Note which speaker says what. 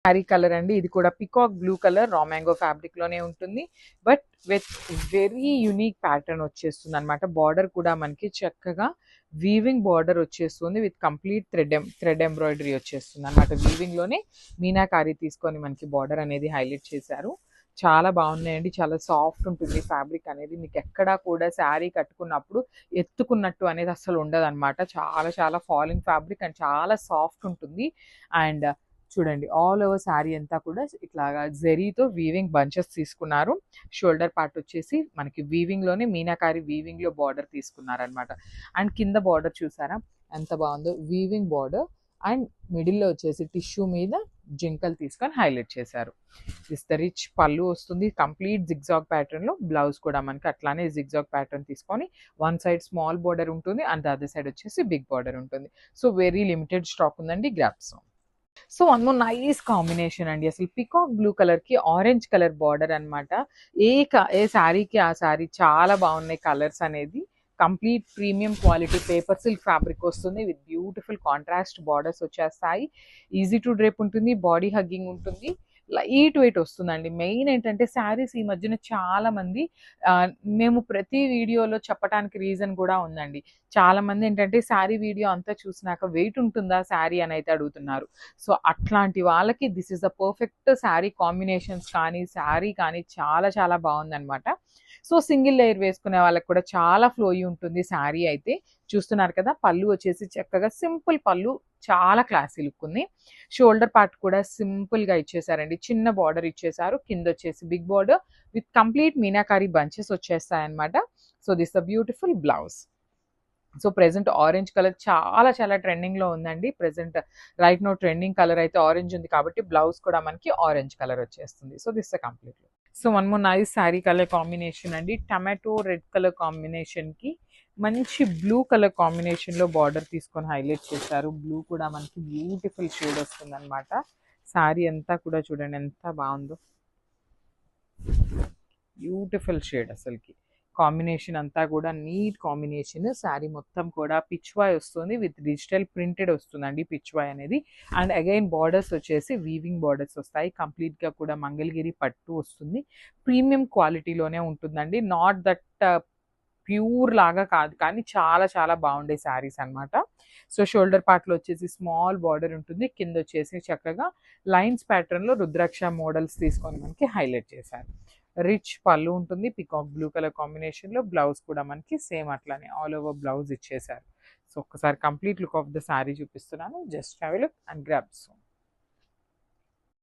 Speaker 1: Sari colour అండి, ఇది కూడా peacock blue colour raw mango fabric లోనే ఉంటుంది. But with very unique pattern వచ్చేస్తుంది అనమాట. బార్డర్ కూడా మనకి చక్కగా వీవింగ్ బార్డర్ వచ్చేస్తుంది విత్ కంప్లీట్ థ్రెడ్ ఎంబ్రాయిడరీ వచ్చేస్తుంది అనమాట. వీవింగ్ లోనే మీనాకారి తీసుకొని మనకి బార్డర్ అనేది హైలైట్ చేశారు. చాలా బాగున్నాయండి, చాలా సాఫ్ట్ ఉంటుంది ఫ్యాబ్రిక్ అనేది. మీకు ఎక్కడా కూడా శారీ కట్టుకున్నప్పుడు ఎత్తుకున్నట్టు అనేది అసలు ఉండదు అనమాట. చాలా చాలా ఫాలింగ్ ఫ్యాబ్రిక్ అండ్ చాలా సాఫ్ట్ ఉంటుంది. అండ్ చూడండి, ఆల్ ఓవర్ శారీ అంతా కూడా ఇట్లాగా జెరీతో వీవింగ్ బంచెస్ తీసుకున్నారు. షోల్డర్ పార్ట్ వచ్చేసి మనకి వీవింగ్ లోనే మీనాకారి వీవింగ్ లో బార్డర్ తీసుకున్నారు అనమాట. అండ్ కింద బార్డర్ చూసారా ఎంత బాగుందో, వీవింగ్ బార్డర్. అండ్ మిడిల్లో వచ్చేసి టిష్యూ మీద జింకలు తీసుకొని హైలైట్ చేశారు. దిస్ ద రిచ్ పళ్ళు వస్తుంది కంప్లీట్ జిగ్జాగ్ ప్యాటర్న్ లో. బ్లౌజ్ కూడా మనకి అట్లానే జిగ్జాగ్ ప్యాటర్న్ తీసుకొని వన్ సైడ్ స్మాల్ బార్డర్ ఉంటుంది అండ్ అదర్ సైడ్ వచ్చేసి బిగ్ బార్డర్ ఉంటుంది. సో వెరీ లిమిటెడ్ స్టాక్ ఉందండి, grasp. So one more nice combination అండి. అసలు పికాక్ బ్లూ కలర్ కి ఆరెంజ్ కలర్ బార్డర్ అనమాట. ఏ శారీకి ఆ శారీ చాలా బాగున్నాయి కలర్స్ అనేది. Complete premium quality paper silk fabric వస్తుంది విత్ బ్యూటిఫుల్ కాంట్రాస్ట్ బార్డర్స్ వచ్చేస్తాయి. ఈజీ టు డ్రేప్ ఉంటుంది, బాడీ హగ్గింగ్ ఉంటుంది, లైట్ వెయిట్ వస్తుందండి. మెయిన్ ఏంటంటే శారీస్ ఈ మధ్యన చాలా మంది మేము ప్రతి వీడియోలో చెప్పడానికి రీజన్ కూడా ఉందండి. చాలా మంది ఏంటంటే శారీ వీడియో అంతా చూసినాక వెయిట్ ఉంటుందా శారీ అని అయితే అడుగుతున్నారు. సో అట్లాంటి వాళ్ళకి this is the perfect sari combinations కానీ శారీ కానీ చాలా చాలా బాగుందన్నమాట. సో సింగిల్ లేయర్ వేసుకునే వాళ్ళకి కూడా చాలా ఫ్లోయి ఉంటుంది శారీ అయితే. చూస్తున్నారు కదా, పళ్ళు వచ్చేసి చక్కగా సింపుల్ పళ్ళు, చాలా క్లాసీ లుక్ ఉంది. షోల్డర్ పార్ట్ కూడా సింపుల్ గా ఇచ్చేసారండి, చిన్న బార్డర్ ఇచ్చేసారు. కింద వచ్చేసి big border with complete meenakari bunches వచ్చేస్తాయి అనమాట. So this the beautiful blouse. So present orange colour చాలా చాలా ట్రెండింగ్ లో ఉందండి. Present right now trending colour అయితే ఆరెంజ్ ఉంది కాబట్టి బ్లౌజ్ కూడా మనకి ఆరెంజ్ కలర్ వచ్చేస్తుంది. So this complete. So one more nice sari colour combination అండి. టమాటో రెడ్ కలర్ కాంబినేషన్ కి మంచి బ్లూ కలర్ కాంబినేషన్ లో బార్డర్ తీసుకొని హైలైట్ చేశారు. బ్లూ కూడా మనకి బ్యూటిఫుల్ షేడ్ వస్తుంది అనమాట. శారీ అంతా కూడా చూడండి ఎంత బాగుందో, బ్యూటిఫుల్ షేడ్. అసలుకి కాంబినేషన్ అంతా కూడా నీట్ కాంబినేషన్. శారీ మొత్తం కూడా పిచ్వాయ్ వస్తుంది విత్ డిజిటల్ ప్రింటెడ్ వస్తుందండి పిచ్వాయ్ అనేది. అండ్ అగైన్ బార్డర్స్ వచ్చేసి వీవింగ్ బార్డర్స్ వస్తాయి. కంప్లీట్ గా కూడా మంగళగిరి పట్టు వస్తుంది. ప్రీమియం క్వాలిటీలోనే ఉంటుందండి, నాట్ దట్ ప్యూర్ లాగా కాదు, కానీ చాలా చాలా బాగుండే శారీస్ అనమాట. సో షోల్డర్ పార్ట్ లో వచ్చేసి స్మాల్ బార్డర్ ఉంటుంది. కింద వచ్చేసి చక్కగా లైన్స్ ప్యాటర్న్ లో రుద్రాక్ష మోడల్స్ తీసుకొని మనకి హైలైట్ చేశారు. రిచ్ పళ్ళు ఉంటుంది పికాక్ బ్లూ కలర్ కాంబినేషన్ లో. బ్లౌజ్ కూడా మనకి సేమ్ అట్లానే ఆల్ ఓవర్ బ్లౌజ్ ఇచ్చేసారు. సో ఒక్కసారి complete look of the sari చూపిస్తున్నాను, just have a look and grab.